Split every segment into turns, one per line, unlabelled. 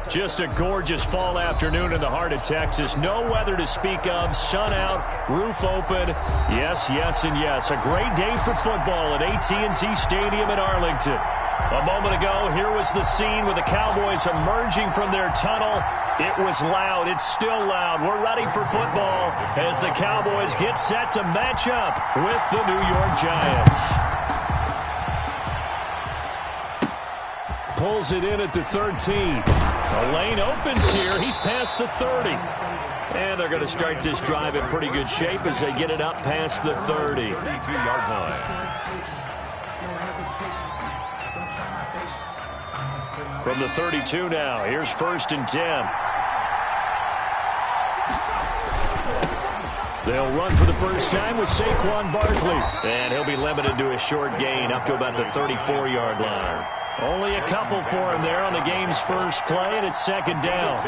Just a gorgeous fall afternoon in the heart of Texas. No weather to speak of. Sun out, roof open. Yes, yes, and yes. A great day for football at AT&T Stadium in Arlington. A moment ago, here was the scene with the Cowboys emerging from their tunnel. It was loud. It's still loud. We're ready for football as the Cowboys get set to match up with the New York Giants. Pulls it in at the 13. The lane opens here. He's past the 30. And they're going to start this drive in pretty good shape as they get it up past the 30.
32-yard line.
From the 32 now, here's 1st and 10. They'll run for the first time with Saquon Barkley. And he'll be limited to a short gain up to about the 34-yard line. Only a couple for him there on the game's first play, and it's 2nd down.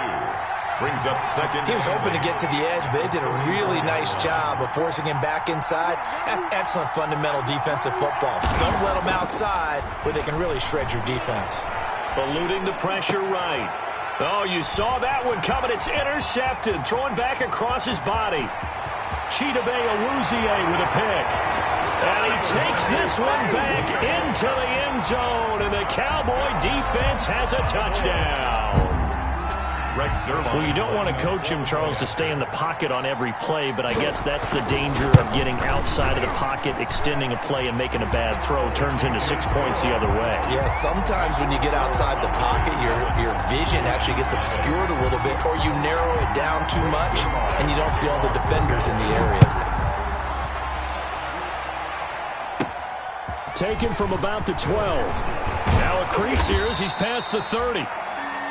Brings up 2nd.
He was hoping to get to the edge, but they did a really nice job of forcing him back inside. That's excellent fundamental defensive football. Don't let them outside where they can really shred your defense.
Eluding the pressure right. Oh, you saw that one coming. It's intercepted. Throwing back across his body. Chidobe Awuzie with a pick. And he takes this one back into the end zone. And the Cowboy defense has a touchdown. Well, you don't want to coach him, Charles, to stay in the pocket on every play, but I guess that's the danger of getting outside of the pocket, extending a play, and making a bad throw. Turns into 6 points the other way.
Yeah, sometimes when you get outside the pocket, your vision actually gets obscured a little bit, or you narrow it down too much, and you don't see all the defenders in the area.
Taken from about the 12. Now a crease here as he's past the 30.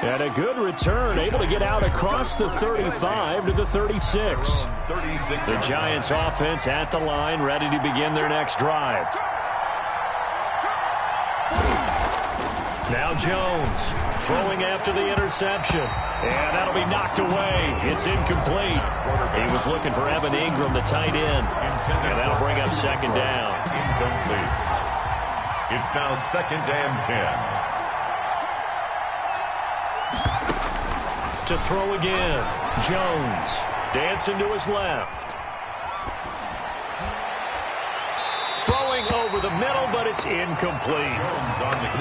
And a good return, able to get out across the 35 to the 36. The Giants offense at the line, ready to begin their next drive. Now Jones throwing after the interception. And that'll be knocked away. It's incomplete. He was looking for Evan Ingram, the tight end. And that'll bring up 2nd down.
Incomplete. It's now 2nd and 10.
To throw again. Jones dancing to his left. Throwing over the middle, but it's incomplete.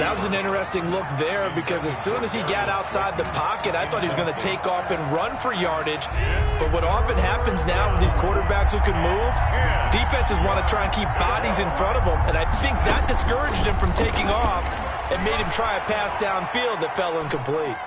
That was an interesting look there because as soon as he got outside the pocket, I thought he was going to take off and run for yardage. But what often happens now with these quarterbacks who can move, defenses want to try and keep bodies in front of them. And I think that discouraged him from taking off and made him try a pass downfield that fell incomplete.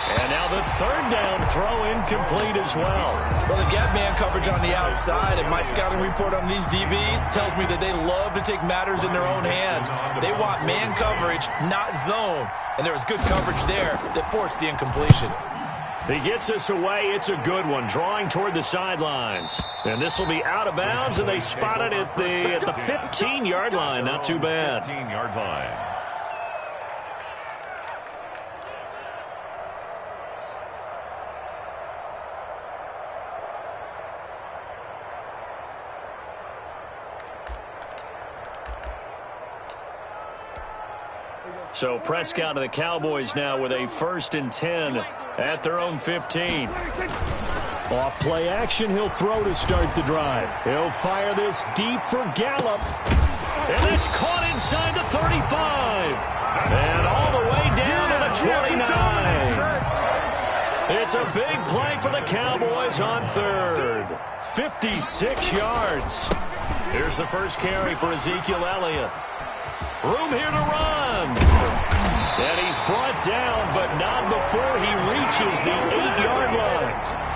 And now the 3rd down throw incomplete as well.
Well, they've got man coverage on the outside, and my scouting report on these DBs tells me that they love to take matters in their own hands. They want man coverage, not zone. And there was good coverage there that forced the incompletion.
He gets us away. It's a good one, drawing toward the sidelines. And this will be out of bounds, and they spot it at the 15-yard line. Not too bad.
15-yard line.
So Prescott and the Cowboys now with a 1st and 10 at their own 15. Off play action, he'll throw to start the drive. He'll fire this deep for Gallup. And that's caught inside the 35. And all the way down to the 29. It's a big play for the Cowboys on 3rd. 56 yards. Here's the first carry for Ezekiel Elliott. Room here to run. And he's brought down, but not before he reaches the 8-yard line.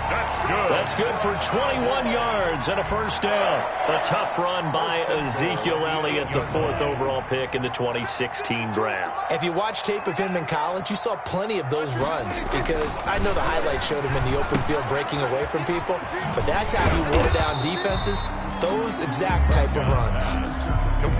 That's good.
That's good for 21 yards and a 1st down. A tough run by Ezekiel Elliott, the 4th overall pick in the 2016 draft.
If you watch tape of him in college, you saw plenty of those runs because I know the highlights showed him in the open field breaking away from people, but that's how he wore down defenses, those exact type of runs.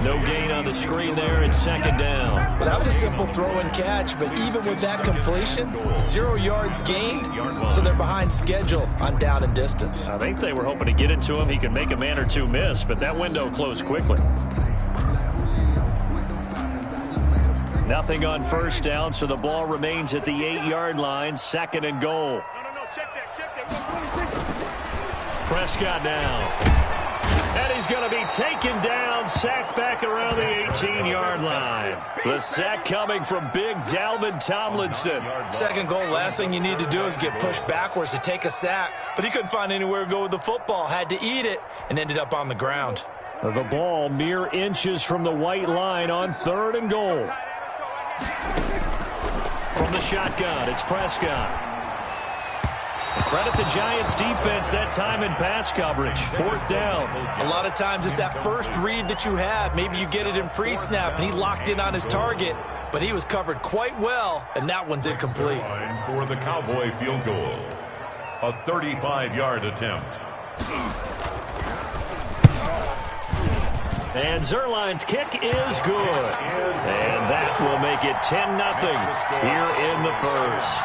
No gain on the screen there. It's 2nd down.
Well, that was a simple throw and catch, but even with that completion, 0 yards gained, so they're behind schedule on down and distance.
I think they were hoping to get it to him. He could make a man or two miss, but that window closed quickly. Nothing on first down, so the ball remains at the 8-yard line, 2nd and goal. Prescott now. And he's going to be taken down, sacked back around the 18-yard line. The sack coming from big Dalvin Tomlinson.
2nd goal, last thing you need to do is get pushed backwards to take a sack. But he couldn't find anywhere to go with the football, had to eat it, and ended up on the ground.
The ball mere inches from the white line on 3rd and goal. From the shotgun, it's Prescott. Credit the Giants defense that time in pass coverage. 4th down.
A lot of times it's that first read that you have. Maybe you get it in pre-snap and he locked in on his target, but he was covered quite well, and that one's incomplete.
For the Cowboy field goal. A 35-yard attempt.
And Zerline's kick is good. And that will make it 10-0 here in the first.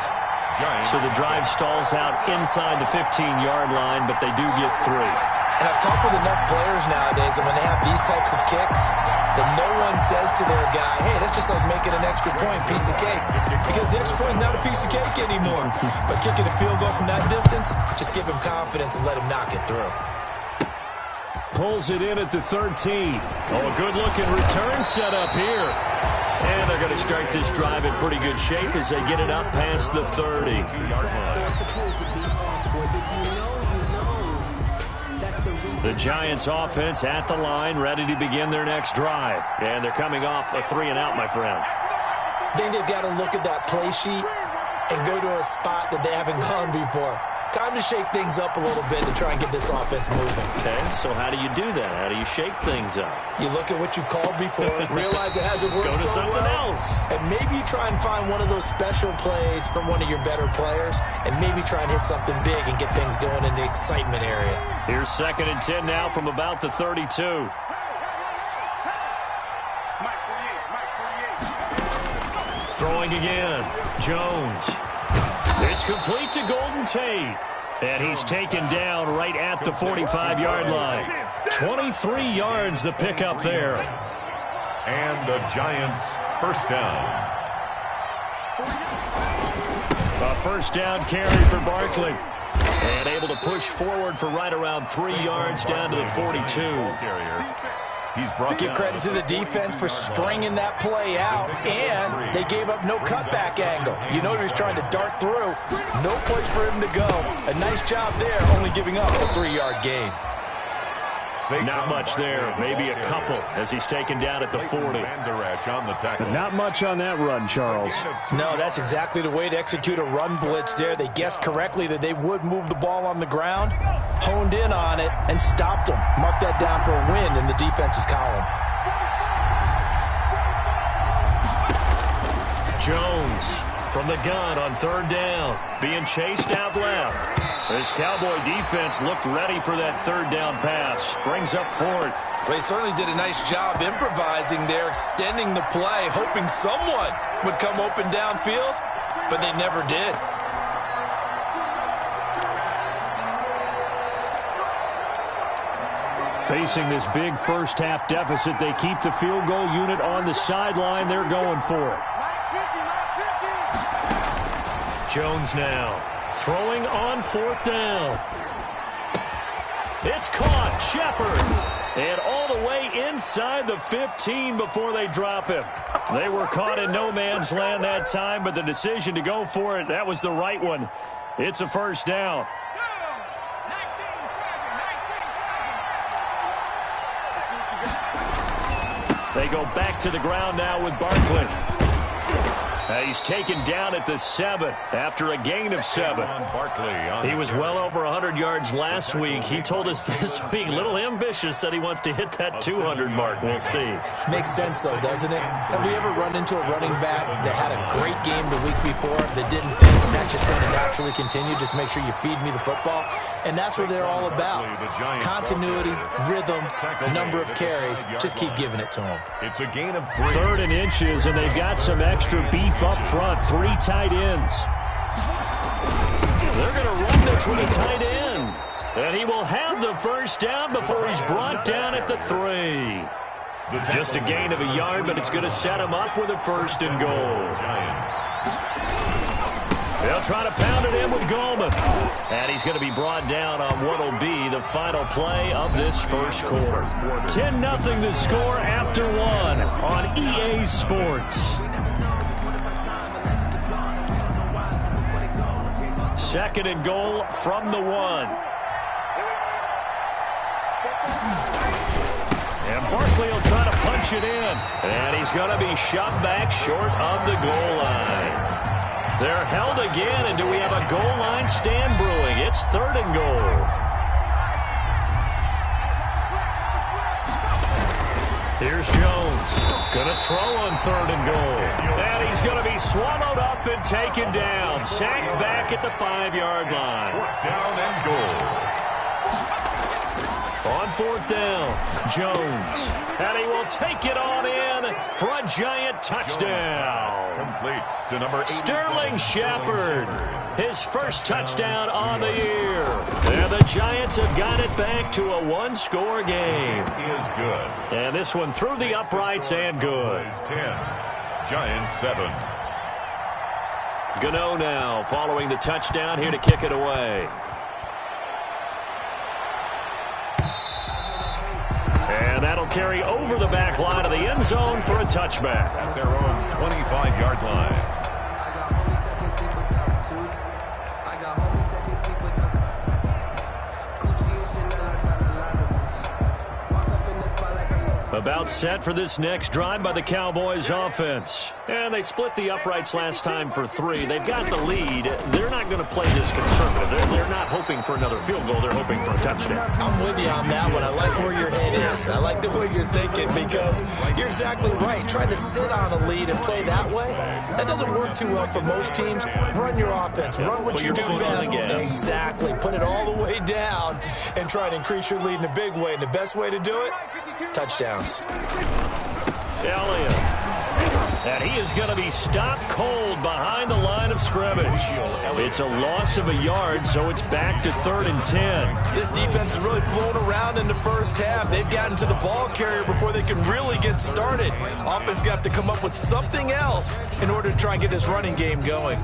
So the drive stalls out inside the 15-yard line, but they do get 3.
And I've talked with enough players nowadays that when they have these types of kicks, that no one says to their guy, hey, that's just like making an extra point, piece of cake. Because the extra point is not a piece of cake anymore. But kicking a field goal from that distance, just give him confidence and let him knock it through.
Pulls it in at the 13. Oh, a good-looking return set up here. And they're going to start this drive in pretty good shape as they get it up past the 30. The Giants offense at the line, ready to begin their next drive. And they're coming off a 3-and-out, my friend.
I think they've got to look at that play sheet and go to a spot that they haven't gone before. Time to shake things up a little bit to try and get this offense moving.
Okay, so how do you do that? How do you shake things up?
You look at what you've called before, realize it hasn't worked
Go to something else.
And maybe you try and find one of those special plays from one of your better players, and maybe try and hit something big and get things going in the excitement area.
Here's 2nd and 10 now from about the 32. Throwing again. Jones. It's complete to Golden Tate. And he's taken down right at the 45-yard line. 23 yards the pickup there.
And the Giants first down.
A first down carry for Barkley. And able to push forward for right around 3 yards down to the 42.
Give credit to the defense for stringing that play out, and they gave up no cutback angle. You know he was trying to dart through. No place for him to go. A nice job there, only giving up a 3-yard gain.
Not much there, maybe a couple as he's taken down at the 40.
But not much on that run, Charles.
No, that's exactly the way to execute a run blitz there. They guessed correctly that they would move the ball on the ground, honed in on it, and stopped them. Mark that down for a win in the defense's column.
Jones from the gun on 3rd down, being chased out left. This Cowboy defense looked ready for that 3rd down pass. Brings up 4th.
Well, they certainly did a nice job improvising there, extending the play, hoping someone would come open downfield, but they never did.
Facing this big first-half deficit, they keep the field goal unit on the sideline. They're going for it. Jones now. Throwing on 4th down. It's caught. Shepard. And all the way inside the 15 before they drop him. They were caught in no man's land that time, but the decision to go for it, that was the right one. It's a first down. They go back to the ground now with Barkley. He's taken down at the 7 after a gain of 7. He was well over 100 yards last week. He told us this week, a little ambitious, that he wants to hit that 200 mark. We'll see.
Makes sense, though, doesn't it? Have we ever run into a running back that had a great game the week before that didn't think that's just going to naturally continue? Just make sure you feed me the football. And that's what they're all about. Continuity, rhythm, number of carries. Just keep giving it to them.
It's a gain of 3.
3rd and inches, and they've got some extra beef up front. 3 tight ends. They're going to run this with a tight end. And he will have the first down before he's brought down at the 3. Just a gain of a yard, but it's going to set him up with a 1st and goal. They'll try to pound it in with Goldman. And he's going to be brought down on what will be the final play of this first quarter. 10-0 the score after 1 on EA Sports. 2nd and goal from the 1. And Barkley will try to punch it in. And he's going to be shoved back short of the goal line. They're held again, and do we have a goal line stand brewing? It's 3rd and goal. Here's Jones. Going to throw on 3rd and goal. And he's going to be swallowed up and taken down. Sacked back at the 5-yard line.
4th down and goal.
On 4th down, Jones. And he will take it on in for a giant touchdown.
Complete to number 87.
Sterling Shepard, his first touchdown on the year. And the Giants have got it back to a 1-score game.
He is good.
And this one through the uprights and good.
10. Giants 7.
Gano now following the touchdown here to kick it away. And that'll carry over the back line of the end zone for a touchback.
At their own 25-yard line.
About set for this next drive by the Cowboys offense. And they split the uprights last time for 3. They've got the lead. They're not going to play this conservative. They're not hoping for another field goal. They're hoping for a touchdown.
I'm with you on that one. I like where your head is. I like the way you're thinking because you're exactly right. Trying to sit on a lead and play that way, that doesn't work too well for most teams. Run your offense. Run what you do best. Exactly. Put it all the way down and try to increase your lead in a big way. And the best way to do it, touchdowns.
Elliott. And he is going to be stopped cold behind the line of scrimmage. It's a loss of a yard, so it's back to 3rd and 10.
This defense has really flown around in the first half. They've gotten to the ball carrier before they can really get started. Offense going to have to come up with something else in order to try and get this running game going.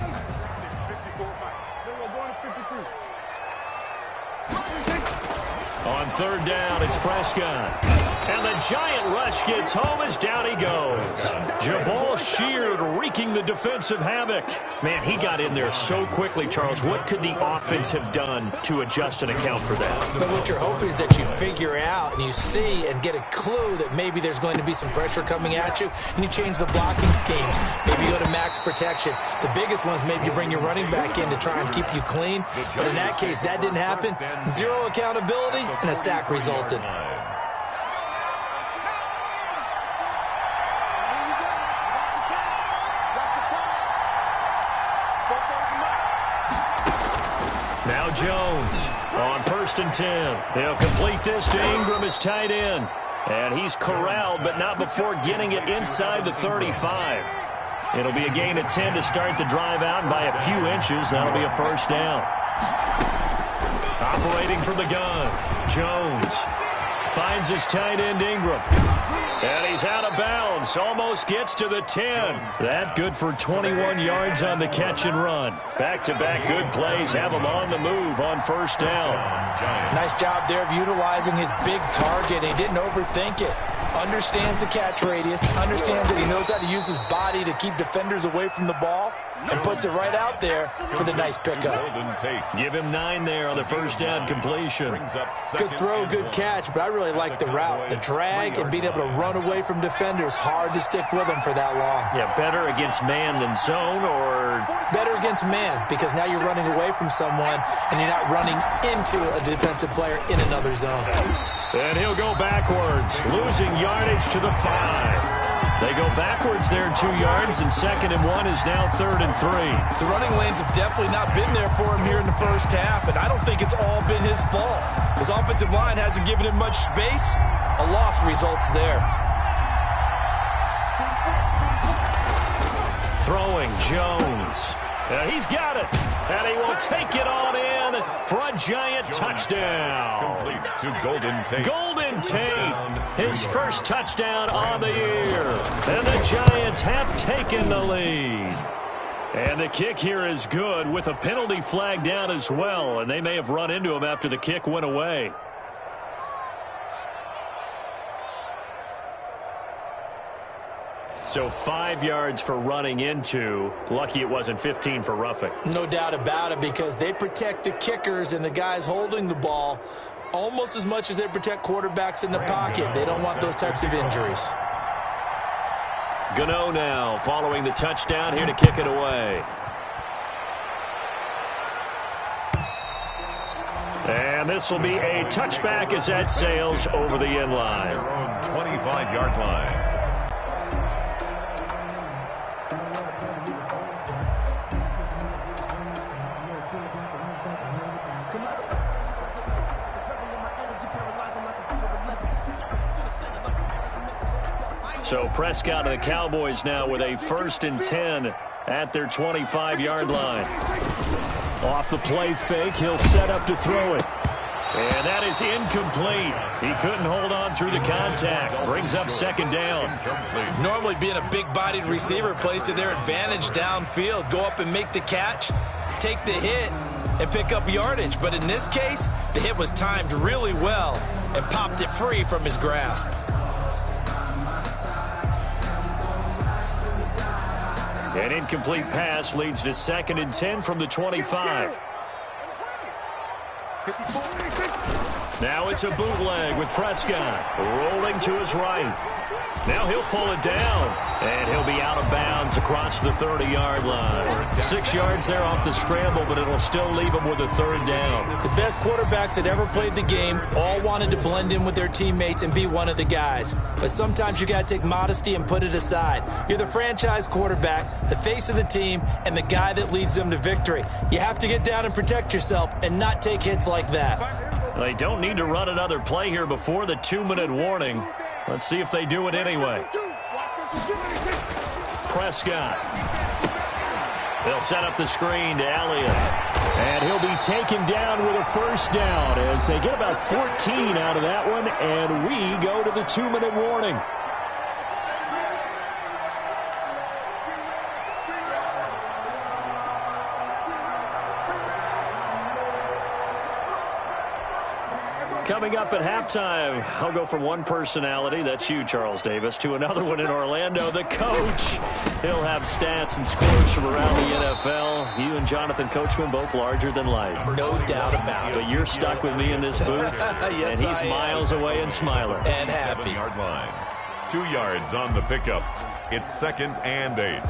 On 3rd down, it's Prescott. And the giant rush gets home as down he goes. Jabal Sheard wreaking the defensive havoc. Man, he got in there so quickly, Charles. What could the offense have done to adjust and account for that?
But what you're hoping is that you figure out and you see and get a clue that maybe there's going to be some pressure coming at you, and you change the blocking schemes. Maybe you go to max protection. The biggest one is maybe you bring your running back in to try and keep you clean. But in that case, that didn't happen. 0 accountability, and a sack resulted.
Now Jones on 1st and 10. He'll complete this to Ingram as tight end. And he's corralled, but not before getting it inside the 35. It'll be a gain of 10 to start the drive out, and by a few inches, that'll be a 1st down. Operating from the gun, Jones finds his tight end Ingram. And he's out of bounds, almost gets to the 10. That good for 21 yards on the catch and run. Back-to-back good plays have him on the move on 1st down.
Nice job there of utilizing his big target. He didn't overthink it. Understands the catch radius, understands that he knows how to use his body to keep defenders away from the ball, and puts it right out there for the nice pickup.
Give him 9 there on the 1st down completion.
Good throw, good catch, but I really like the route. The drag and being able to run away from defenders, hard to stick with them for that long.
Yeah, better against man than zone, or?
Better against man, because now you're running away from someone and you're not running into a defensive player in another zone.
And he'll go backwards, losing yardage to the 5. They go backwards there 2 yards, and 2nd and 1 is now 3rd and 3.
The running lanes have definitely not been there for him here in the first half, and I don't think it's all been his fault. His offensive line hasn't given him much space. A loss results there.
Throwing Jones. He's got it, and he will take it on in for a giant touchdown.
Complete to Golden Tate.
Golden Golden Tate, his first touchdown on the year. And the Giants have taken the lead. And the kick here is good with a penalty flag down as well. And they may have run into him after the kick went away. So 5 yards for running into. Lucky it wasn't 15 for roughing.
No doubt about it, because they protect the kickers and the guys holding the ball almost as much as they protect quarterbacks in the pocket. They don't want those types of injuries.
Gano now following the touchdown here to kick it away. And this will be a touchback as that sails over the end line.
Their own 25-yard line.
So Prescott and the Cowboys now with a 1st and 10 at their 25-yard line. Off the play fake, he'll set up to throw it. And that is incomplete. He couldn't hold on through the contact. Brings up 2nd down.
Normally being a big-bodied receiver plays to their advantage downfield. Go up and make the catch, take the hit, and pick up yardage. But in this case, the hit was timed really well and popped it free from his grasp.
An incomplete pass leads to 2nd and 10 from the 25. Now it's a bootleg with Prescott rolling to his right. Now he'll pull it down, and he'll be out of bounds across the 30-yard line. 6 yards there off the scramble, but it'll still leave him with a 3rd down.
The best quarterbacks that ever played the game all wanted to blend in with their teammates and be one of the guys. But sometimes you got to take modesty and put it aside. You're the franchise quarterback, the face of the team, and the guy that leads them to victory. You have to get down and protect yourself and not take hits like that.
They don't need to run another play here before the 2-minute warning. Let's see if they do it anyway. Prescott. They'll set up the screen to Elliott. And he'll be taken down with a 1st down as they get about 14 out of that one, and we go to the 2-minute warning. Coming up at halftime, I'll go from one personality, that's you, Charles Davis, to another one in Orlando, the coach. He'll have stats and scores from around the NFL. You and Jonathan Coachman both larger than life.
No doubt about it.
But you're stuck with me in this booth,
yes,
and he's miles away and smiling.
And happy.
7-yard line. 2 yards on the pickup. It's 2nd and 8.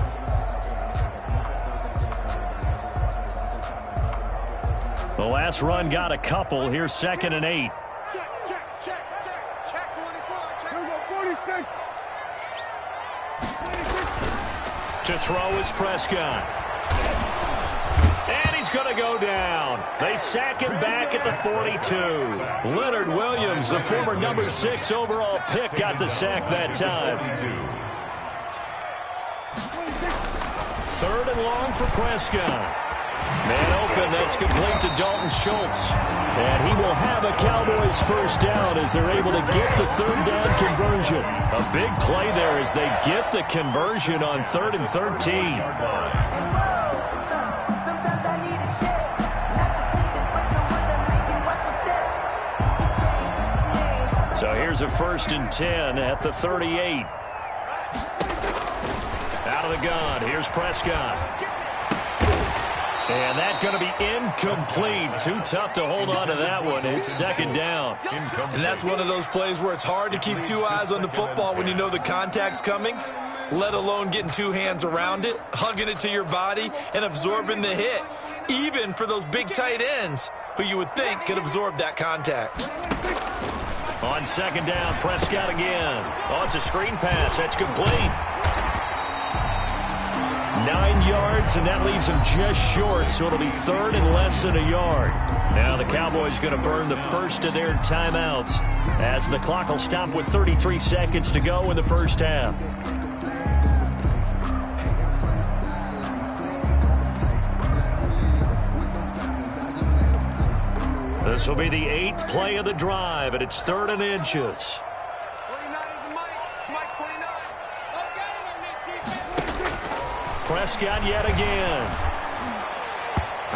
The last run got a couple. Here's 2nd and 8.
Check 24. Check.
To throw is Prescott. And he's going to go down. They sack him back at the 42. Leonard Williams, the former number 6 overall pick, got the sack that time. 3rd and long for Prescott. Man open, that's complete to Dalton Schultz. And he will have a Cowboys 1st down as they're able to get the 3rd down conversion. A big play there as they get the conversion on 3rd and 13. So here's a 1st and 10 at the 38. Out of the gun, here's Prescott. And that's going to be incomplete. Too tough to hold on to that one. It's 2nd down.
And that's one of those plays where it's hard to keep 2 eyes on the football when you know the contact's coming, let alone getting 2 hands around it, hugging it to your body, and absorbing the hit, even for those big tight ends who you would think could absorb that contact.
On 2nd down, Prescott again. Oh, it's a screen pass. That's complete. 9 yards, and that leaves him just short, so it'll be 3rd and less than a yard. Now the Cowboys going to burn the first of their timeouts as the clock will stop with 33 seconds to go in the 1st half. This will be the 8th play of the drive, and it's 3rd and inches.
29 is the Mike 29.
Prescott yet again.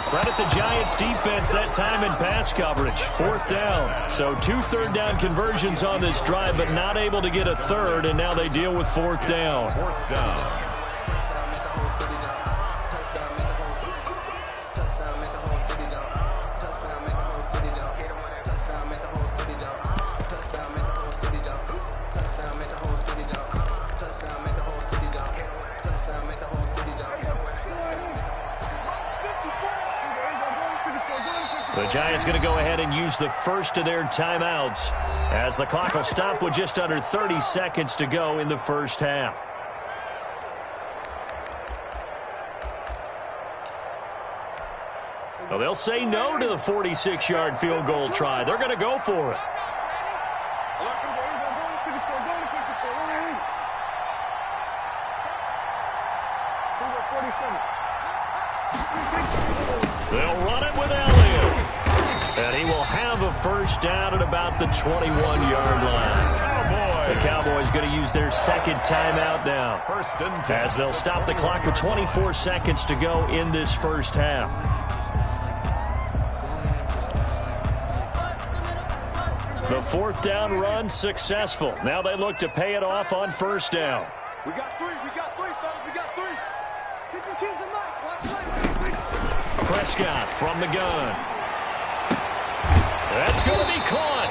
Credit the Giants defense that time in pass coverage. 4th down. So 2 3rd-down conversions on this drive, but not able to get a 3rd, and now they deal with 4th down.
4th down.
The Giants going to go ahead and use the first of their timeouts as the clock will stop with just under 30 seconds to go in the first half. Well, they'll say no to the 46-yard field goal try. They're going to go for it. They'll run it with Elliott. And he will have a first down at about the 21-yard line. The Cowboys going to use their 2nd timeout now,
1st and 10.
as they'll stop the clock with 24 seconds to go in this first half. The 4th down run successful. Now they look to pay it off on 1st down.
We got 3, fellas, we got 3. 52's the Mike, watch the Mike.
Prescott from the gun. That's going to be caught.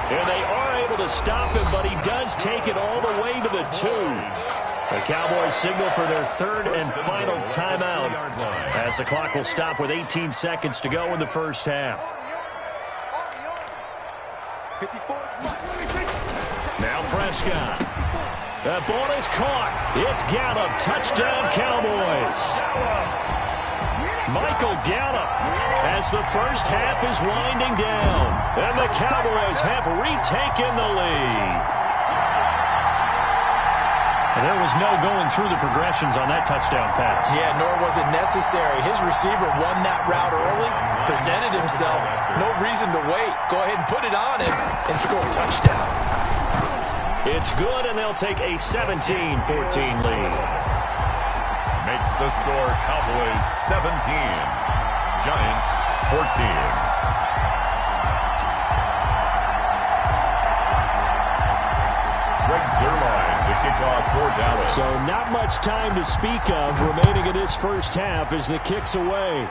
And they are able to stop him, but he does take it all the way to the 2. The Cowboys signal for their 3rd and final timeout as the clock will stop with 18 seconds to go in the first half. Now Prescott. That ball is caught. It's Gallup. Touchdown, Cowboys. Michael Gallup as the first half is winding down. And the Cowboys have retaken the lead. And there was no going through the progressions on that touchdown pass.
Yeah, nor was it necessary. His receiver won that route early, presented himself. No reason to wait. Go ahead and put it on him and score a touchdown.
It's good, and they'll take a 17-14 lead.
Makes the score Cowboys 17, Giants 14. Greg Zuerlein, the kickoff for Dallas.
So not much time to speak of remaining in this first half as the kick's away.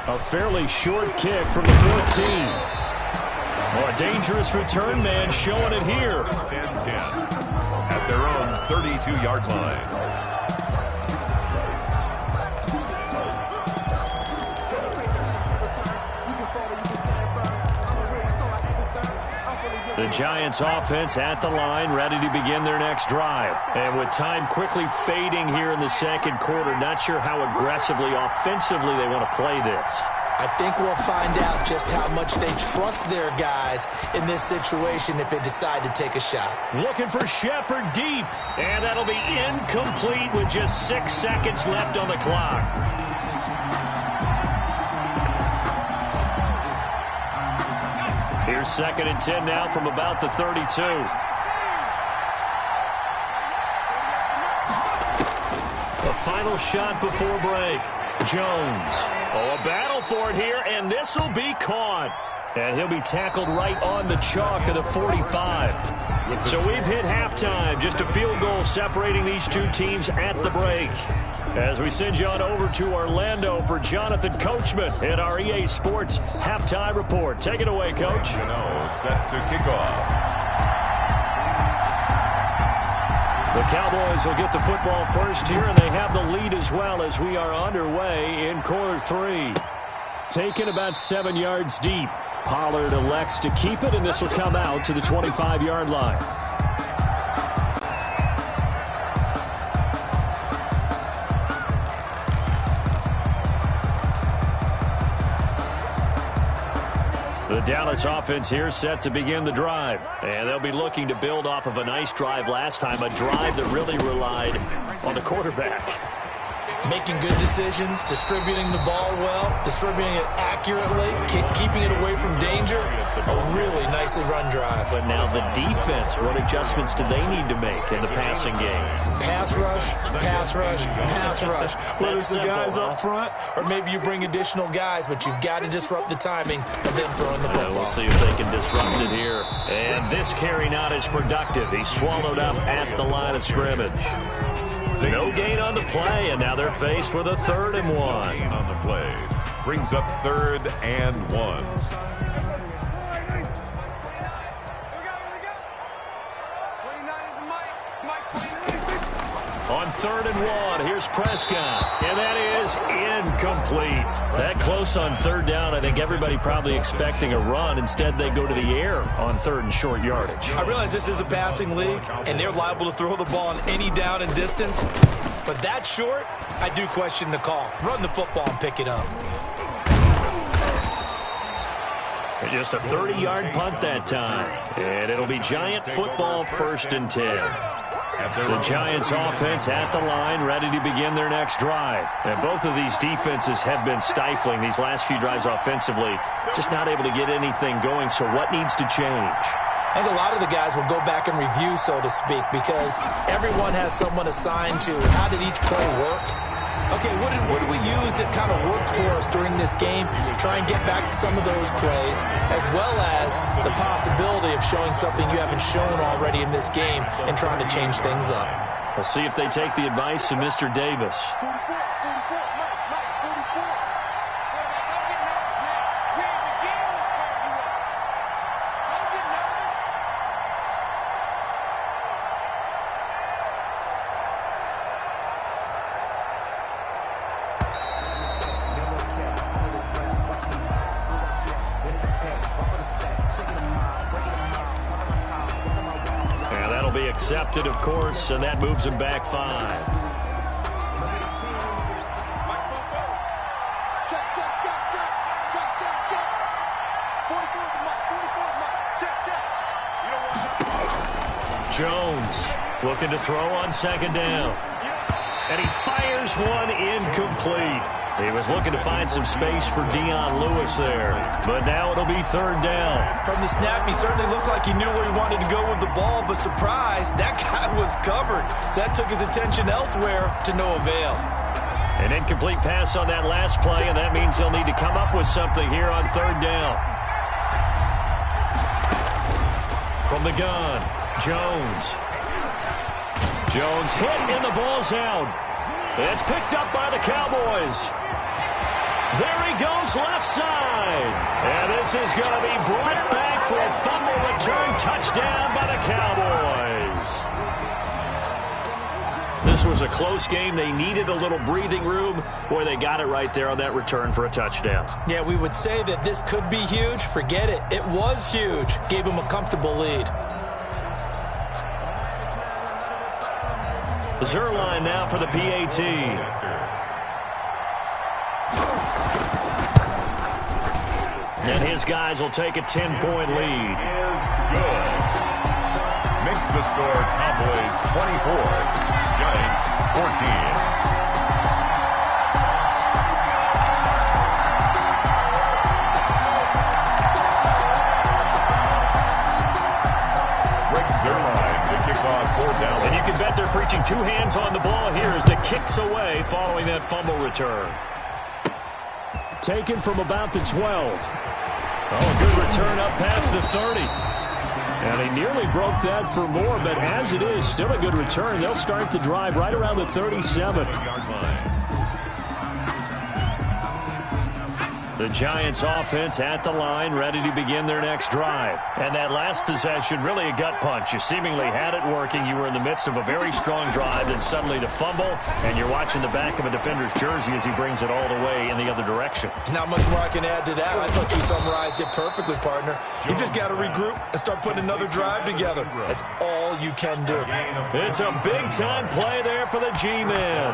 A fairly short kick from the 14. Well, a dangerous return man showing it here.
1st and 10 at their own 32-yard line.
The Giants offense at the line, ready to begin their next drive. And with time quickly fading here in the 2nd quarter, not sure how aggressively, offensively they want to play this.
I think we'll find out just how much they trust their guys in this situation if they decide to take a shot.
Looking for Shepard deep, and that'll be incomplete with just 6 seconds left on the clock. Here's 2nd and 10 now from about the 32. The final shot before break. Jones. Oh, a battle for it here, and this will be caught. And he'll be tackled right on the chalk of the 45. So we've hit halftime. Just a field goal separating these two teams at the break. As we send you on over to Orlando for Jonathan Coachman at our EA Sports Halftime Report. Take it away, Coach.
Set to kick off.
The Cowboys will get the football first here, and they have the lead as well as we are underway in quarter 3. Taken about 7 yards deep. Pollard elects to keep it, and this will come out to the 25-yard line. The Dallas offense here set to begin the drive. And they'll be looking to build off of a nice drive last time, a drive that really relied on the quarterback.
Making good decisions, distributing the ball well, distributing it accurately, keeping it away from danger. A really nicely run drive.
But now the defense, what adjustments do they need to make in the passing game?
Pass rush, pass rush, pass rush. Whether it's the guys up front or maybe you bring additional guys, but you've got to disrupt the timing of them throwing the football.
We'll see if they can disrupt it here. And this carry not as productive. He's swallowed up at the line of scrimmage. No gain on the play, and now they're faced with a 3rd and 1.
Gain on the play brings up 3rd and 1.
On 3rd and 1, here's Prescott, and that is incomplete. That close on 3rd down, I think everybody probably expecting a run. Instead, they go to the air on 3rd and short yardage.
I realize this is a passing league, and they're liable to throw the ball on any down and distance. But that short, I do question the call. Run the football and pick it up.
Just a 30-yard punt that time. And it'll be Giant football, 1st and 10. The Giants offense at the line, ready to begin their next drive. And both of these defenses have been stifling these last few drives offensively, just not able to get anything going. So what needs to change?
I think a lot of the guys will go back and review, so to speak, because everyone has someone assigned to how did each play work. Okay, what did we use that kind of worked for us during this game? Try and get back to some of those plays, as well as the possibility of showing something you haven't shown already in this game and trying to change things up.
We'll see if they take the advice of Mr. Davis.
44, Mike, 44.
Accepted, of course, and that moves him back 5.
Check. 44 to Mike. Check. You don't want
Jones looking to throw on 2nd down. And he fires one incomplete. He was looking to find some space for Dion Lewis there. But now it'll be 3rd down.
From the snap, he certainly looked like he knew where he wanted to go with the ball, but surprise, that guy was covered. So that took his attention elsewhere to no avail.
An incomplete pass on that last play, and that means he'll need to come up with something here on 3rd down. From the gun, Jones. Jones hit, and the ball's out. It's picked up by the Cowboys. There he goes left side. And this is going to be brought back for a fumble return touchdown by the Cowboys. This was a close game. They needed a little breathing room. Boy, they got it right there on that return for a touchdown.
Yeah, we would say that this could be huge. Forget it. It was huge. Gave him a comfortable lead.
Zerline now for the PAT. And his guys will take a 10-point lead.
Is good. Makes the score Cowboys 24, Giants 14.
And you can bet they're preaching 2 hands on the ball here as the kicks away following that fumble return. Taken from about the 12. Oh, good return up past the 30. And he nearly broke that for more, but as it is, still a good return. They'll start the drive right around the 37-yard line. The Giants offense at the line, ready to begin their next drive. And that last possession, really a gut punch. You seemingly had it working. You were in the midst of a very strong drive, then suddenly the fumble, and you're watching the back of a defender's jersey as he brings it all the way in the other direction.
There's not much more I can add to that. I thought you summarized it perfectly, partner. You just got to regroup and start putting another drive together. That's all you can do.
It's a big-time play there for the G-Men.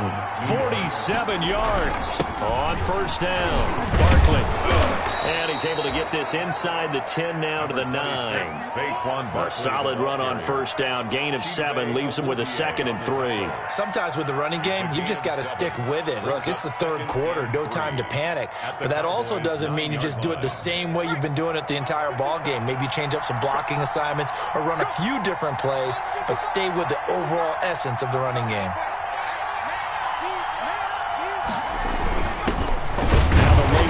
47 yards on 1st down. Barkley And he's able to get this inside the 10 now to the 9. A solid run on first down. Gain of 7 leaves him with a 2nd and 3.
Sometimes with the running game, you've just got to stick with it. Look, it's the third quarter. No time to panic. But that also doesn't mean you just do it the same way you've been doing it the entire ball game. Maybe change up some blocking assignments or run a few different plays, but stay with the overall essence of the running game.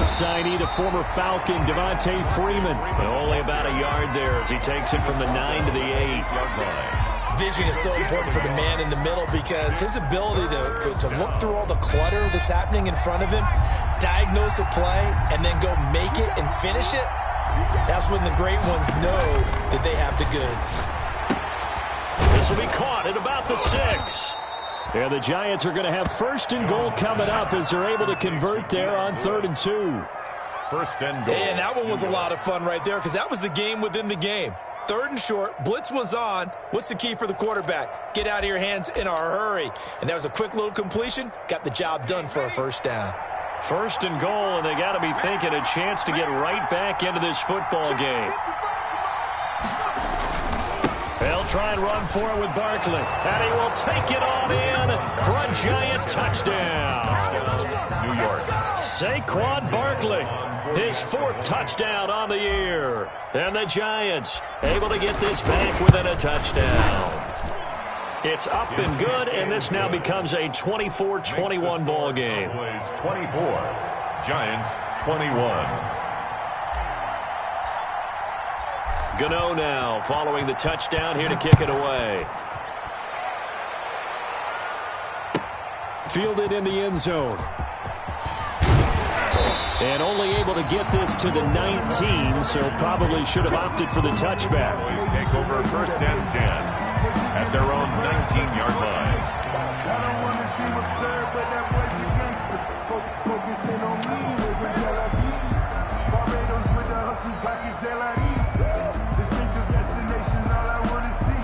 Signee to former Falcon Devontae Freeman. But only about a yard there as he takes it from the 9 to the 8-yard line.
Vision is so important for the man in the middle because his ability to look through all the clutter that's happening in front of him, diagnose a play, and then go make it and finish it, that's when the great ones know that they have the goods.
This will be caught at about the 6. Yeah, the Giants are going to have 1st and goal coming up as they're able to convert there on 3rd and 2.
1st and goal.
And that one was a lot of fun right there because that was the game within the game. 3rd and short, blitz was on. What's the key for the quarterback? Get out of your hands in a hurry. And that was a quick little completion. Got the job done for a 1st down.
1st and goal, and they got to be thinking a chance to get right back into this football game. They'll try and run for it with Barkley. And he will take it on in for a Giant touchdown.
New York.
Saquon Barkley, his 4th touchdown on the year. And the Giants able to get this back within a touchdown. It's up and good, and this now becomes a 24-21 ball game.
24, Giants 21.
Gano now following the touchdown here to kick it away. Fielded in the end zone. And only able to get this to the 19, so probably should have opted for the touchback.
Please take over 1st and 10 at their own 19-yard line.
I don't want to seem absurd, but that boy's a gangster. Focusing on me, live in Tel Aviv. Barbados with the hustle pockets, LIDs. Distinctive destinations, all I want to see.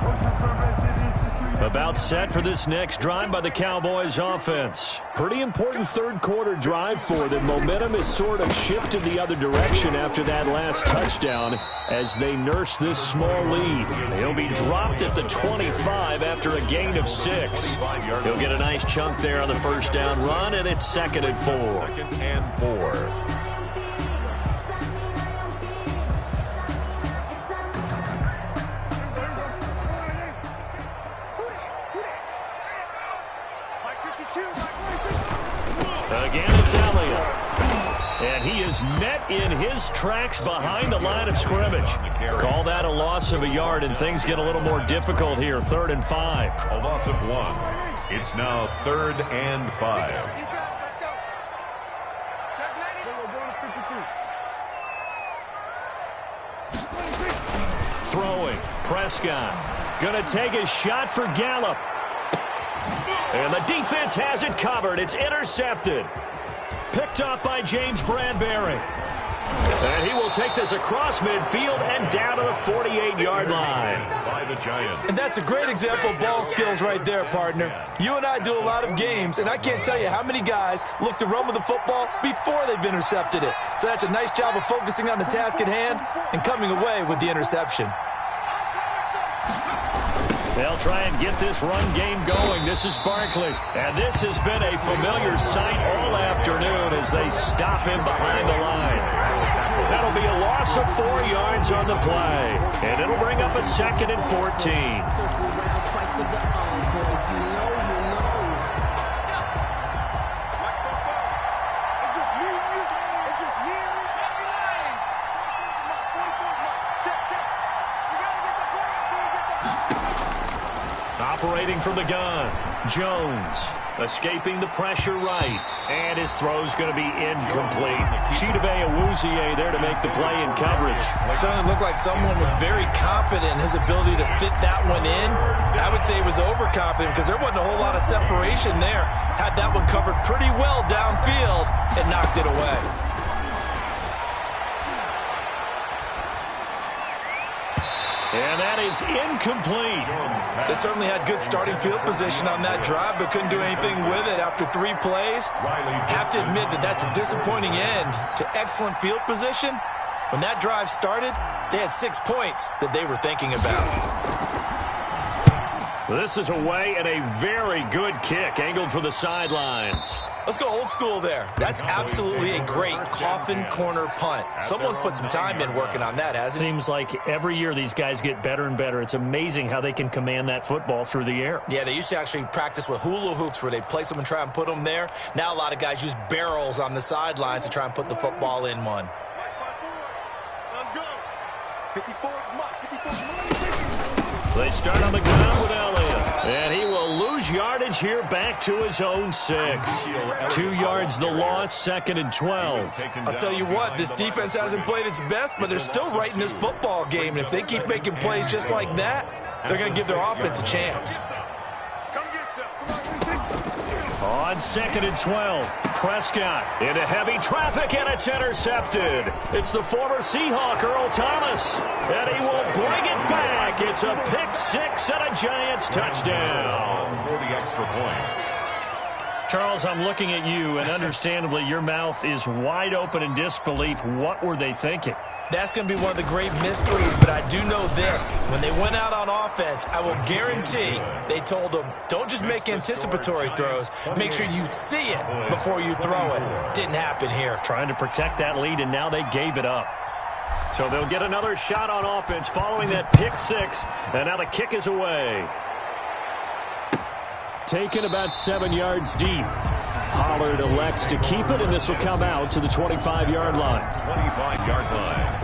Oceanfront residences, 3.
About set for this next drive by the Cowboys offense. Pretty important 3rd quarter drive for them. Momentum is sort of shifted the other direction after that last touchdown as they nurse this small lead. He'll be dropped at the 25 after a gain of 6. He'll get a nice chunk there on the 1st down run, and it's 2nd and 4.
2nd and 4.
Again, it's Elliott. And he is met in his tracks behind the line of scrimmage. Call that a loss of a yard, and things get a little more difficult here. 3rd and 5.
A loss of 1. It's now 3rd and 5.
Let's go. Check 90.
Throwing. Prescott. Going to take a shot for Gallup. And the defense has it covered. It's intercepted. Picked up by James Bradbury. And he will take this across midfield and down to the 48-yard line.
By the Giants.
And that's a great example of ball skills right there, partner. You and I do a lot of games, and I can't tell you how many guys look to run with the football before they've intercepted it. So that's a nice job of focusing on the task at hand and coming away with the interception.
They'll try and get this run game going. This is Barkley. And this has been a familiar sight all afternoon as they stop him behind the line. That'll be a loss of 4 yards on the play. And it'll bring up a 2nd and 14. Operating from the gun, Jones escaping the pressure right, and his throw's going to be incomplete. Chidobe Awuzie there to make the play in coverage.
Certainly looked like someone was very confident in his ability to fit that one in. I would say he was overconfident because there wasn't a whole lot of separation there. Had that one covered pretty well downfield and knocked it away.
And that is incomplete.
They certainly had good starting field position on that drive, but couldn't do anything with it after 3 plays. Have to admit that that's a disappointing end to excellent field position. When that drive started, they had 6 points that they were thinking about.
This is away and a very good kick angled for the sidelines.
Let's go old school there. That's absolutely a great coffin corner punt. Someone's put some time in working on that, hasn't he?
Seems like every year these guys get better and better. It's amazing how they can command that football through the air.
Yeah, they used to actually practice with hula hoops where they place them and try and put them there. Now a lot of guys use barrels on the sidelines to try and put the football in one.
Let's go. 54, come on, 54.
They start on the ground with Elliott, and he will lose yardage here back to his own 6. 2 yards the loss, 2nd and 12.
I'll tell you what, this defense hasn't played its best, but they're still right in this football game. And if they keep making plays just like that, they're going to give their offense a chance.
Come get some. Come on,
On 2nd and 12, Prescott into heavy traffic, and it's intercepted. It's the former Seahawk, Earl Thomas, and he will bring it back. It's a pick 6 and a Giants touchdown.
For the extra point.
Charles, I'm looking at you, and understandably, your mouth is wide open in disbelief. What were they thinking?
That's going to be one of the great mysteries, but I do know this. When they went out on offense, I will guarantee they told them, don't just make anticipatory throws. Make sure you see it before you throw it. Didn't happen here.
Trying to protect that lead, and now they gave it up.
So they'll get another shot on offense following that pick 6, and now the kick is away.
Taken about 7 yards deep. Pollard elects to keep it, and this will come out to the 25-yard line.
25-yard line.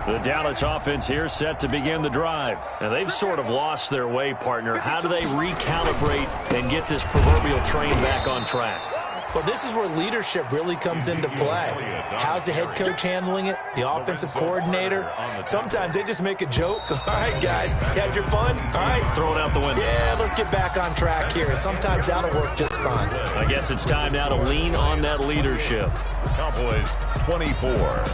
The Dallas offense here set to begin the drive. And they've sort of lost their way, partner. How do they recalibrate and get this proverbial train back on track?
Well, this is where leadership really comes into play. How's the head coach handling it? The offensive coordinator? Sometimes they just make a joke. All right, guys, you had your fun? All right.
Throw it out the window.
Yeah, let's get back on track here. And sometimes that'll work just fine.
I guess it's time now to lean on that leadership.
Cowboys 24.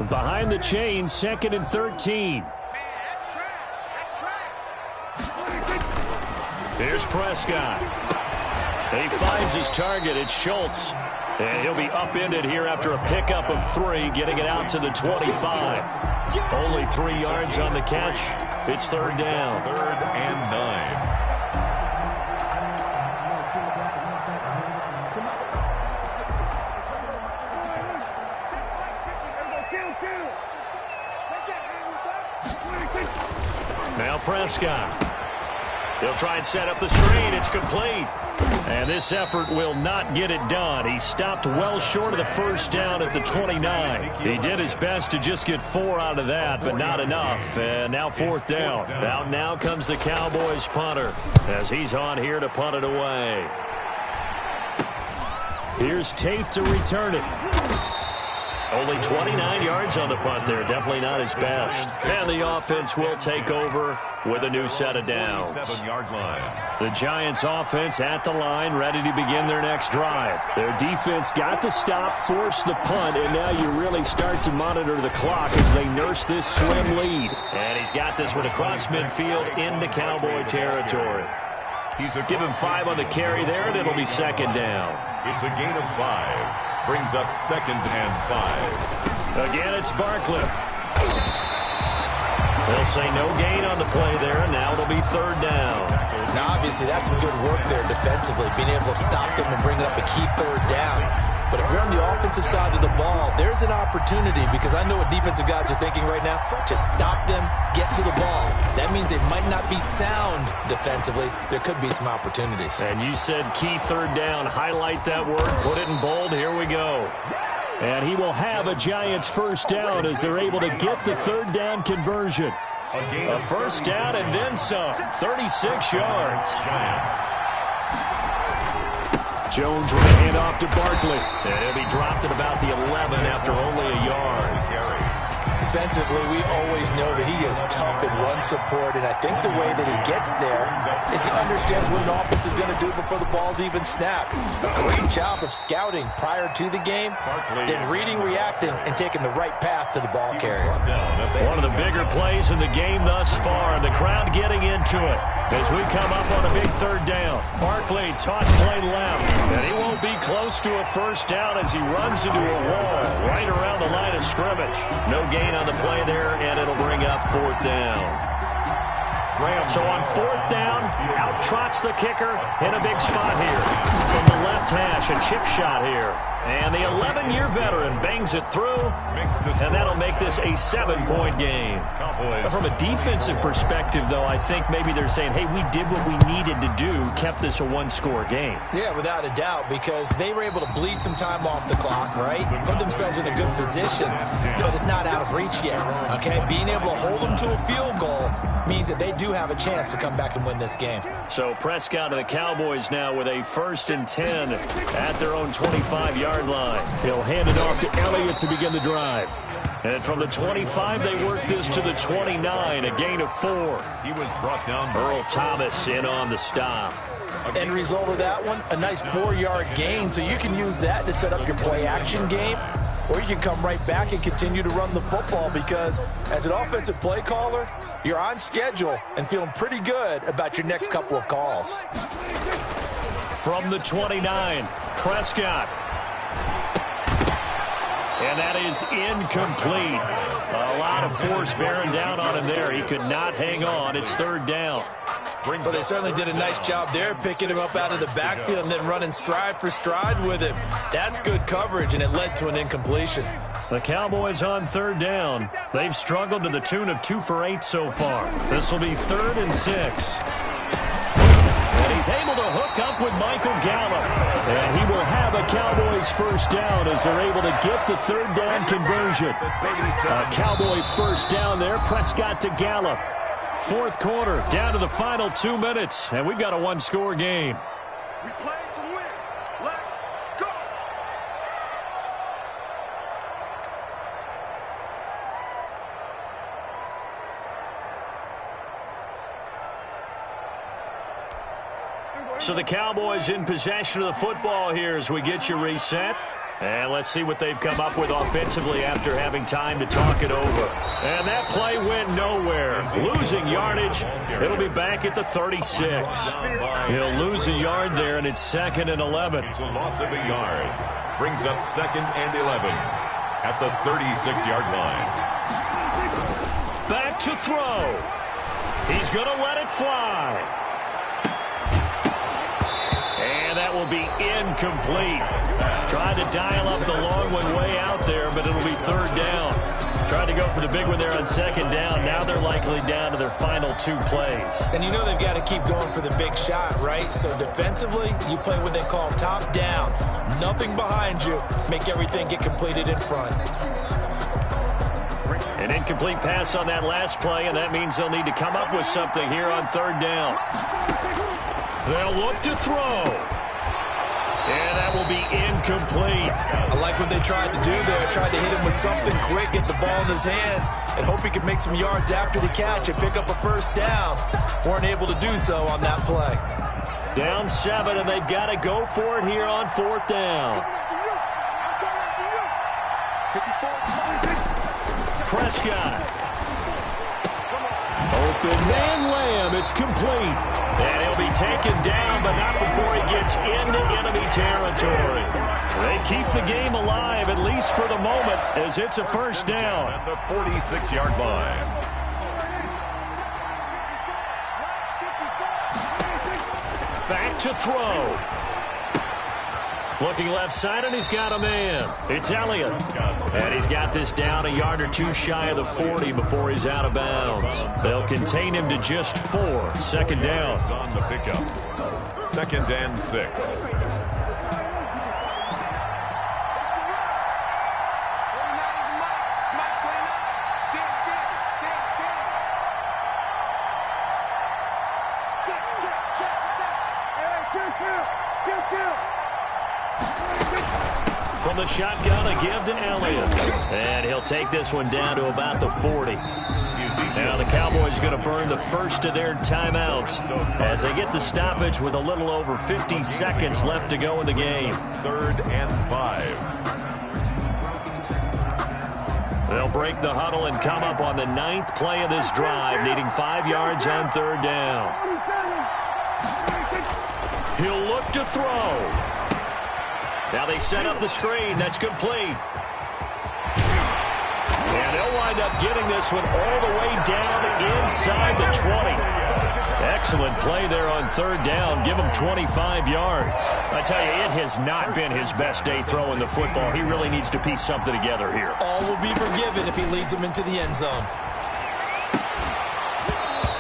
Behind the chains, 2nd and 13.
Here's Prescott. He finds his target. It's Schultz. And he'll be upended here after a pickup of 3, getting it out to the 25. Only 3 yards on the catch. It's 3rd down.
3rd and 9.
Now Prescott. He'll try and set up the screen. It's complete. And this effort will not get it done. He stopped well short of the 1st down at the 29. He did his best to just get 4 out of that, but not enough. And now 4th down. Out now comes the Cowboys punter as he's on here to punt it away.
Here's Tate to return it.
Only 29 yards on the punt there. Definitely not his best. And the offense will take over with a new set of downs.
7-yard line.
The Giants offense at the line, ready to begin their next drive.
Their defense got to stop, force the punt, and now you really start to monitor the clock as they nurse this swim lead.
And he's got this one across midfield into Cowboy territory. Give him 5 on the carry there, and it'll be 2nd down.
It's a gain of 5. Brings up 2nd and 5.
Again, it's Barkley. They'll say no gain on the play there, and now it'll be 3rd down.
Now, obviously, that's some good work there defensively, being able to stop them and bring up a key 3rd down. But if you're on the offensive side of the ball, there's an opportunity, because I know what defensive guys are thinking right now. Just stop them, get to the ball. That means they might not be sound defensively. There could be some opportunities.
And you said key 3rd down. Highlight that word. Put it in bold. Here we go.
And he will have a Giants 1st down as they're able to get the 3rd down conversion.
A 1st down and then some. 36 yards.
Jones with a handoff to Barkley.
And he'll be dropped at about the 11 after only a yard.
defensively, we always know that he is tough in run support, and I think the way that he gets there is he understands what an offense is going to do before the ball's even snapped. A great job of scouting prior to the game, then reading, reacting, and taking the right path to the ball carrier.
One of the bigger plays in the game thus far, and the crowd getting into it as we come up on a big third down. Barkley toss play left, and he won't be close to a first down as he runs into a wall right around the line of scrimmage. No gain on the play there, and it'll bring up fourth down. So on fourth down, out trots the kicker in a big spot here. From the left hash, a chip shot here. And the 11-year veteran bangs it through, and that'll make this a 7-point game. From a defensive perspective, though, I think maybe they're saying, hey, we did what we needed to do, kept this a one-score game.
Yeah, without a doubt, because they were able to bleed some time off the clock, right? Put themselves in a good position, but it's not out of reach yet, okay? Being able to hold them to a field goal means that they do have a chance to come back and win this game.
So Prescott and the Cowboys now with a 1st and 10 at their own 25-yard line. He'll hand it off to Elliott to begin the drive. And from the 25, they work this to the 29, a gain of 4.
He was brought down.
Earl Thomas in on the stop.
End result of that one, a nice 4-yard gain, so you can use that to set up your play-action game, or you can come right back and continue to run the football because as an offensive play caller, you're on schedule and feeling pretty good about your next couple of calls.
From the 29, Prescott. And that is incomplete. A lot of force bearing down on him there. He could not hang on. It's third down.
Well, they certainly did a nice job there, picking him up out of the backfield and then running stride for stride with him. That's good coverage, and it led to an incompletion.
The Cowboys on third down. They've struggled to the tune of 2 for 8 so far. This will be 3rd and 6. And he's able to hook up with Michael Gallup. And he will have a Cowboys first down as they're able to get the third down conversion. A Cowboy first down there. Prescott to Gallup. 4th quarter, down to the final 2 minutes. And we've got a one-score game.
We play to win. Let's go.
So the Cowboys in possession of the football here as we get you reset. And let's see what they've come up with offensively after having time to talk it over. And that play went nowhere. Losing yardage. It'll be back at the 36. He'll lose a yard there, and it's 2nd and 11.
It's a loss of a yard. Brings up 2nd and 11 at the 36-yard line.
Back to throw. He's going to let it fly. And that will be incomplete. Tried to dial up the long one way out there, but it'll be 3rd down. Tried to go for the big one there on 2nd down. Now they're likely down to their final 2 plays.
And you know they've got to keep going for the big shot, right? So defensively, you play what they call top down. Nothing behind you. Make everything get completed in front.
An incomplete pass on that last play, and that means they'll need to come up with something here on 3rd down. They'll look to throw. And that will be incomplete.
I like what they tried to do there. Tried to hit him with something quick, get the ball in his hands, and hope he could make some yards after the catch and pick up a first down. Weren't able to do so on that play.
Down 7, and they've got to go for it here on 4th down. Prescott. Open man Lamb. It's complete. And he'll be taken down, but not before he gets into enemy territory. They keep the game alive, at least for the moment, as it's a first down.
At the 46-yard line.
Back to throw. Looking left side, and he's got a man. It's Elliott. And he's got this down a yard or 2 shy of the 40 before he's out of bounds. They'll contain him to just 4. 2nd down.
On the pickup. 2nd and 6.
From the shotgun, a give to Elliott. And he'll take this one down to about the 40. Now the Cowboys are going to burn the first of their timeouts as they get the stoppage with a little over 50 seconds left to go in the game.
3rd and 5.
They'll break the huddle and come up on the 9th play of this drive, needing 5 yards on 3rd down. He'll look to throw. Now they set up the screen. That's complete. And they'll wind up getting this one all the way down inside the 20. Excellent play there on 3rd down. Give him 25 yards.
I tell you, it has not been his best day throwing the football. He really needs to piece something together here.
All will be forgiven if he leads them into the end zone.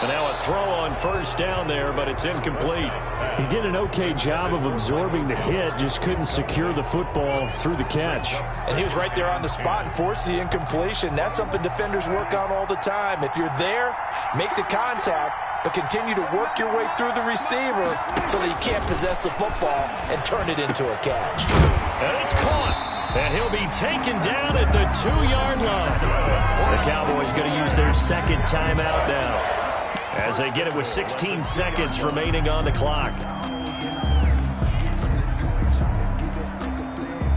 And now a throw on 1st down there, but it's incomplete.
He did an okay job of absorbing the hit, just couldn't secure the football through the catch.
And he was right there on the spot and forced the incompletion. That's something defenders work on all the time. If you're there, make the contact, but continue to work your way through the receiver so that you can't possess the football and turn it into a catch.
And it's caught. And he'll be taken down at the 2-yard line. The Cowboys going to use their 2nd timeout now, as they get it with 16 seconds remaining on the clock.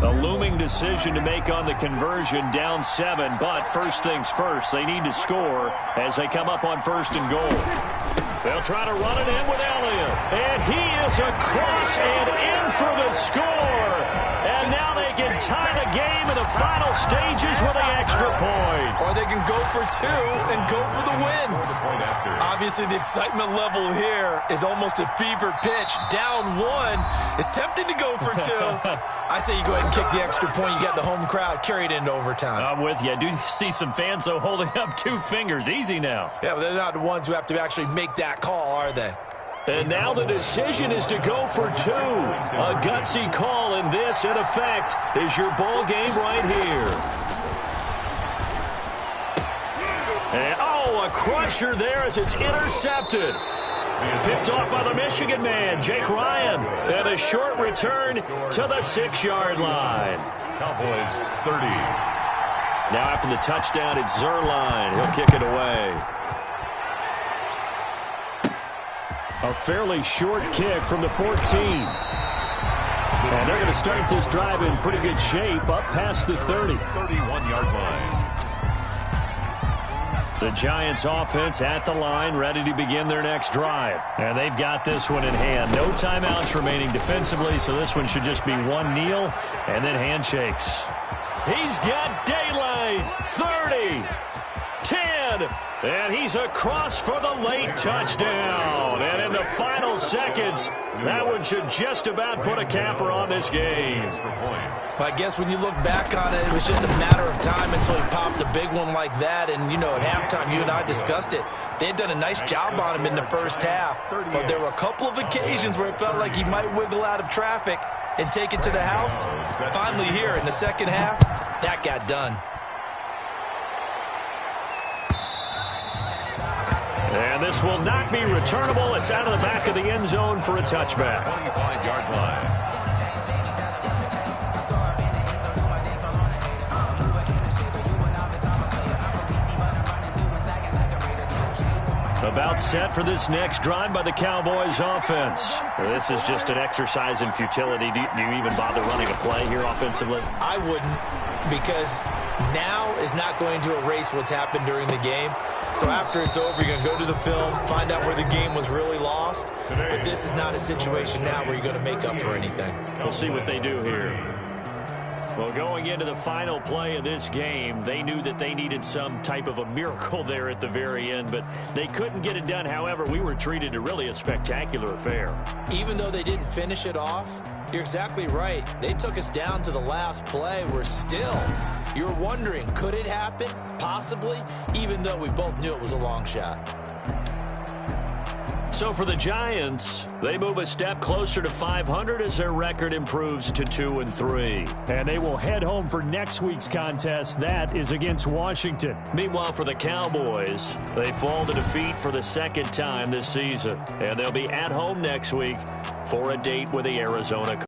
A looming decision to make on the conversion, down 7, but first things first, they need to score as they come up on 1st and goal. They'll try to run it in with Elliott, and he is across and in for the score. And now they can tie the game in the final stages with an extra point.
Or they can go for 2 and go for the win. Obviously, the excitement level here is almost a fever pitch. Down 1 is tempting to go for 2. I say you go ahead and kick the extra point. You got the home crowd, carry it into overtime.
I'm with you. I do see some fans, though, holding up 2 fingers. Easy now.
Yeah, but they're not the ones who have to actually make that call, are they?
And now the decision is to go for 2. A gutsy call, and this, in effect, is your ball game right here. And, a crusher there as it's intercepted. Picked off by the Michigan man, Jake Ryan. And a short return to the 6-yard line.
Cowboys 30.
Now after the touchdown, it's Zerline. He'll kick it away.
A fairly short kick from the 14. And they're going to start this drive in pretty good shape, up past the 30.
31-yard line.
The Giants offense at the line, ready to begin their next drive. And they've got this one in hand. No timeouts remaining defensively, so this one should just be one kneel and then handshakes.
He's got daylight. 30, 10, and he's across for the late touchdown. And in the final seconds, that one should just about put a capper on this game.
Well, I guess when you look back on it, it was just a matter of time until he popped a big one like that. And, you know, at halftime, you and I discussed it. They had done a nice job on him in the first half. But there were a couple of occasions where it felt like he might wiggle out of traffic and take it to the house. Finally here in the second half, that got done.
And this will not be returnable. It's out of the back of the end zone for a touchback.
25-yard line.
About set for this next drive by the Cowboys offense. This is just an exercise in futility. Do you even bother running a play here offensively?
I wouldn't, because now is not going to erase what's happened during the game. So after it's over, you're going to go to the film, find out where the game was really lost. But this is not a situation now where you're going to make up for anything.
We'll see what they do here. Well, going into the final play of this game, they knew that they needed some type of a miracle there at the very end, but they couldn't get it done. However, we were treated to really a spectacular affair.
Even though they didn't finish it off, you're exactly right. They took us down to the last play. We're still, you're wondering, could it happen? Possibly, even though we both knew it was a long shot.
So for the Giants, they move a step closer to 500 as their record improves to 2-3.
And they will head home for next week's contest. That is against Washington.
Meanwhile, for the Cowboys, they fall to defeat for the second time this season. And they'll be at home next week for a date with the Arizona